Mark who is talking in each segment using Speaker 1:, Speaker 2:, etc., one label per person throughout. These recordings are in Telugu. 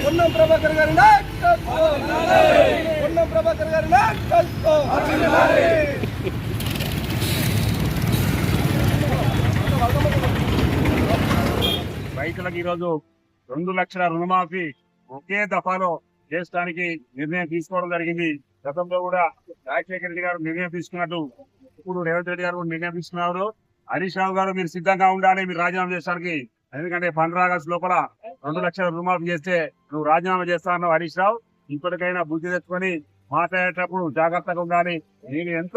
Speaker 1: పొన్నం ప్రభాకర్ గారి నాయకత్వం, పొన్నం ప్రభాకర్ గారి నాయకత్వం.
Speaker 2: రైతులకు ఈరోజు 2 లక్షల రుణమాఫీ ఒకే దఫాలో చేయడానికి నిర్ణయం తీసుకోవడం జరిగింది. గతంలో కూడా రాజశేఖర రెడ్డి గారు నిర్ణయం తీసుకున్నట్టు ఇప్పుడు రేవంత్ రెడ్డి గారు నిర్ణయం తీసుకున్నారు. హరీష్ రావు గారు మీరు సిద్ధంగా ఉండాలి, మీరు రాజీనామా చేయడానికి. ఎందుకంటే 15 ఆగస్టు లోపల 2 లక్షల రుణమాఫీ చేస్తే నువ్వు రాజీనామా చేస్తాను హరీష్ రావు. ఇప్పటికైనా బుద్ధి తెచ్చుకొని మాట్లాడేటప్పుడు జాగ్రత్తగా ఉండాలి. నేను ఎంత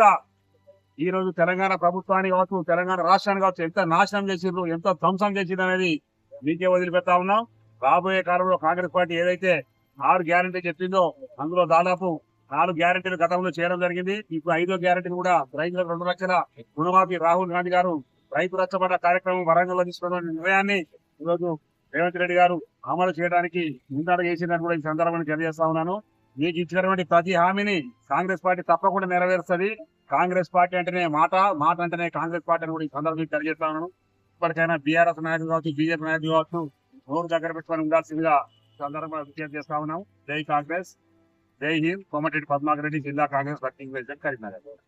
Speaker 2: ఈ రోజు తెలంగాణ ప్రభుత్వాన్ని కావచ్చు, తెలంగాణ రాష్ట్రాన్ని కావచ్చు ఎంత నాశనం చేసిండ్రు, ఎంత ధ్వంసం చేసిండ్రు అనేది మీకే వదిలిపెడతా ఉన్నాం. రాబోయే కాలంలో కాంగ్రెస్ పార్టీ ఏదైతే 6 గ్యారెంటీ చెప్పిందో అందులో దాదాపు 4 గ్యారెంటీలు గతంలో చేయడం జరిగింది. ఇప్పుడు 5వ గ్యారెంటీ కూడా రైతులకు 2 లక్షల రుణమాఫీ రాహుల్ గాంధీ గారు రైతు రచ్చబండ కార్యక్రమం వరంగల్లో తీసుకున్న నిర్ణయాన్ని ఈరోజు రేవంత్ రెడ్డి గారు అమలు చేయడానికి ముందడుగు వేసిందని కూడా ఈ సందర్భంగా తెలియజేస్తా ఉన్నాను. మీకు ఇచ్చినటువంటి ప్రతి హామీని కాంగ్రెస్ పార్టీ తప్పకుండా నెరవేరుస్తుంది. కాంగ్రెస్ పార్టీ అంటేనే మాట, మాట అంటేనే కాంగ్రెస్ పార్టీ అని కూడా ఈ సందర్భంగా తెలియజేస్తా ఉన్నాను. ఇప్పటికైనా బీఆర్ఎస్ నాయకులు కావచ్చు, బీజేపీ నాయకులు కావచ్చు నోరు దగ్గర పెట్టుకొని ఉండాల్సిందిగా సందర్భంగా విజ్ఞప్తి చేస్తా ఉన్నాం. జై కాంగ్రెస్, జై హింద్. కోమటిరెడ్డి పద్మాకర్ రెడ్డి, జిల్లా కాంగ్రెస్ వర్కింగ్ ప్రెసిడెంట్, కరీంనగర్.